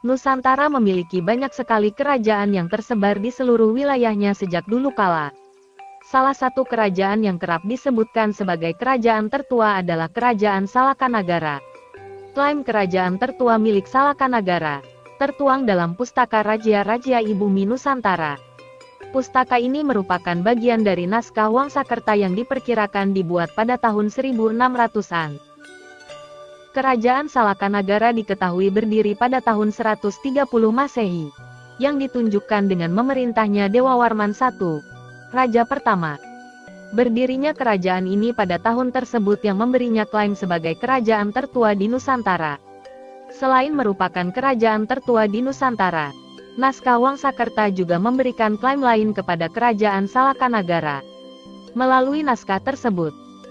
Nusantara memiliki banyak sekali kerajaan yang tersebar di seluruh wilayahnya sejak dulu kala. Salah satu kerajaan yang kerap disebutkan sebagai kerajaan tertua adalah Kerajaan Salakanagara. Klaim kerajaan tertua milik Salakanagara tertuang dalam Pustaka Raja-Raja Ibumi Nusantara. Pustaka ini merupakan bagian dari naskah Wangsakerta yang diperkirakan dibuat pada tahun 1600-an. Kerajaan Salakanagara diketahui berdiri pada tahun 130 Masehi, yang ditunjukkan dengan memerintahnya Dewa Warman I, Raja pertama. Berdirinya kerajaan ini pada tahun tersebut yang memberinya klaim sebagai kerajaan tertua di Nusantara. Selain merupakan kerajaan tertua di Nusantara, naskah Wangsakerta juga memberikan klaim lain kepada kerajaan Salakanagara. Melalui naskah tersebut,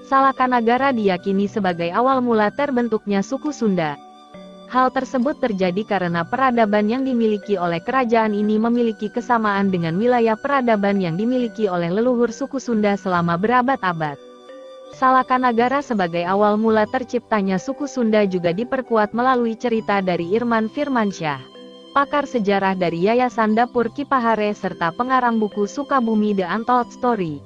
Salakanagara diyakini sebagai awal mula terbentuknya suku Sunda. Hal tersebut terjadi karena peradaban yang dimiliki oleh kerajaan ini memiliki kesamaan dengan wilayah peradaban yang dimiliki oleh leluhur suku Sunda selama berabad-abad. Salakanagara sebagai awal mula terciptanya suku Sunda juga diperkuat melalui cerita dari Irman Firmansyah, pakar sejarah dari Yayasan Dapur Kipahare serta pengarang buku Sukabumi The Untold Story.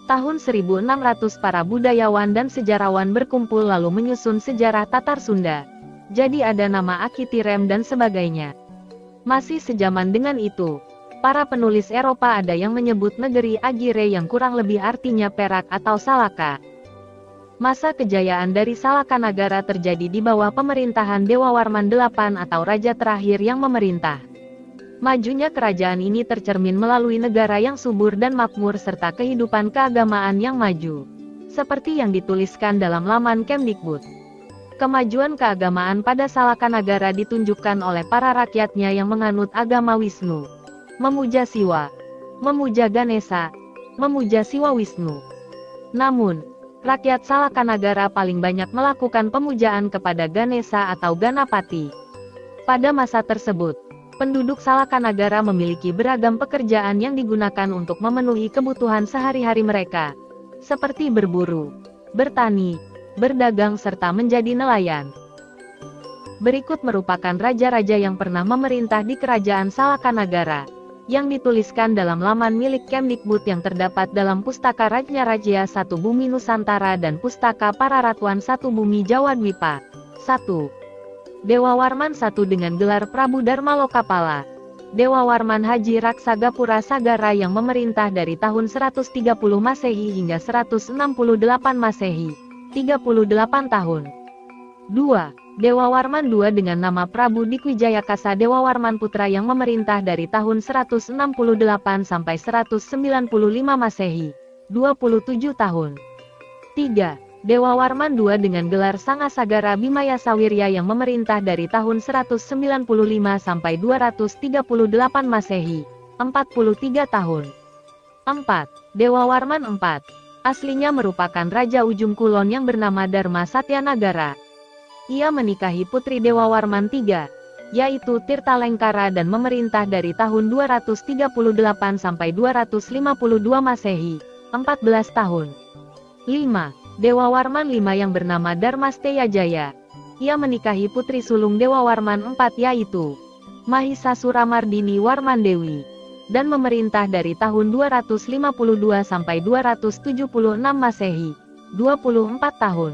Tahun 1600 para budayawan dan sejarawan berkumpul lalu menyusun sejarah Tatar Sunda. Jadi ada nama Akitirem dan sebagainya. Masih sejaman dengan itu, para penulis Eropa ada yang menyebut negeri Agire yang kurang lebih artinya perak atau Salaka. Masa kejayaan dari Salakanagara terjadi di bawah pemerintahan Dewa Warman VIII atau raja terakhir yang memerintah. Majunya kerajaan ini tercermin melalui negara yang subur dan makmur serta kehidupan keagamaan yang maju. Seperti yang dituliskan dalam laman Kemdikbud. Kemajuan keagamaan pada Salakanagara ditunjukkan oleh para rakyatnya yang menganut agama Wisnu, memuja Siwa, memuja Ganesha, memuja Siwa Wisnu. Namun, rakyat Salakanagara paling banyak melakukan pemujaan kepada Ganesha atau Ganapati. Pada masa tersebut, penduduk Salakanagara memiliki beragam pekerjaan yang digunakan untuk memenuhi kebutuhan sehari-hari mereka, seperti berburu, bertani, berdagang serta menjadi nelayan. Berikut merupakan raja-raja yang pernah memerintah di kerajaan Salakanagara, yang dituliskan dalam laman milik Kemdikbud yang terdapat dalam Pustaka Raja-Raja I Bumi Nusantara dan Pustaka Pararatwan I Bumi Jawa Dwipa. 1. Dewa Warman I dengan gelar Prabu Dharma Lokapala. Dewa Warman Haji Raksagapura Sagara yang memerintah dari tahun 130 Masehi hingga 168 Masehi. 38 tahun. 2. Dewa Warman II dengan nama Prabu Dikwijayakasa Dewa Warman Putra yang memerintah dari tahun 168 sampai 195 Masehi. 27 tahun. 3. Dewa Warman II dengan gelar Sangasagara Bimaya Sawirya yang memerintah dari tahun 195 sampai 238 Masehi. 43 tahun. 4. Dewa Warman IV. Aslinya merupakan Raja Ujung Kulon yang bernama Dharma Satyanagara. Ia menikahi putri Dewa Warman III, yaitu Tirtalengkara dan memerintah dari tahun 238 sampai 252 Masehi, 14 tahun. 5. Dewa Warman V yang bernama Dharmasteya Jaya. Ia menikahi putri sulung Dewa Warman IV yaitu Mahisasuramardini Warmandewi, dan memerintah dari tahun 252 sampai 276 Masehi, 24 tahun.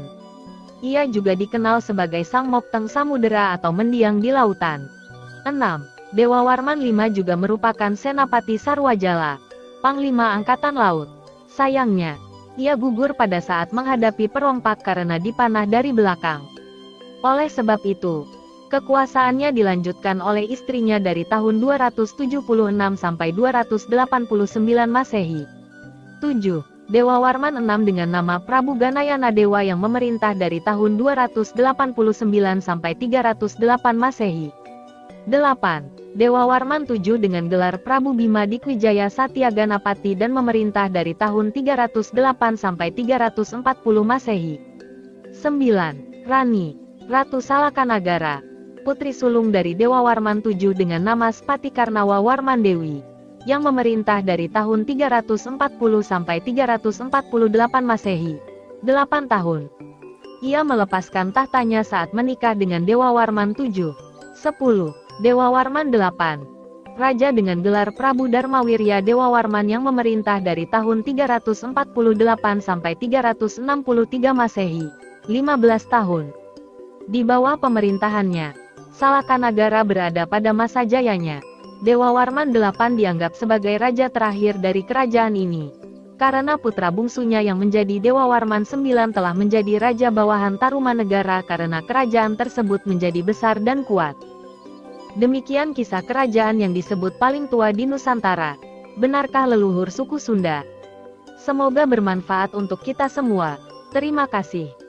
Ia juga dikenal sebagai Sang Mokteng Samudera atau mendiang di lautan. 6. Dewa Warman V juga merupakan Senapati Sarwajala, Panglima Angkatan Laut. Sayangnya, ia gugur pada saat menghadapi perompak karena dipanah dari belakang. Oleh sebab itu, kekuasaannya dilanjutkan oleh istrinya dari tahun 276 sampai 289 Masehi. 7. Dewa Warman VI dengan nama Prabu Ganayana Dewa yang memerintah dari tahun 289 sampai 308 Masehi. 8. Dewa Warman VII dengan gelar Prabu Bima Dikwijaya Satya Ganapati dan memerintah dari tahun 308 sampai 340 Masehi. 9. Rani, Ratu Salakanagara, putri sulung dari Dewa Warman VII dengan nama Spatikarnawa Warmandewi, yang memerintah dari tahun 340 sampai 348 Masehi, 8 tahun. Ia melepaskan tahtanya saat menikah dengan Dewa Warman VII. 10. Dewa Warman 8. Raja dengan gelar Prabu Dharmawirya Dewa Warman yang memerintah dari tahun 348 sampai 363 Masehi, 15 tahun. Di bawah pemerintahannya, Salakanagara berada pada masa jayanya. Dewa Warman 8 dianggap sebagai raja terakhir dari kerajaan ini. Karena putra bungsunya yang menjadi Dewa Warman 9 telah menjadi raja bawahan Tarumanegara karena kerajaan tersebut menjadi besar dan kuat. Demikian kisah kerajaan yang disebut paling tua di Nusantara. Benarkah leluhur suku Sunda? Semoga bermanfaat untuk kita semua. Terima kasih.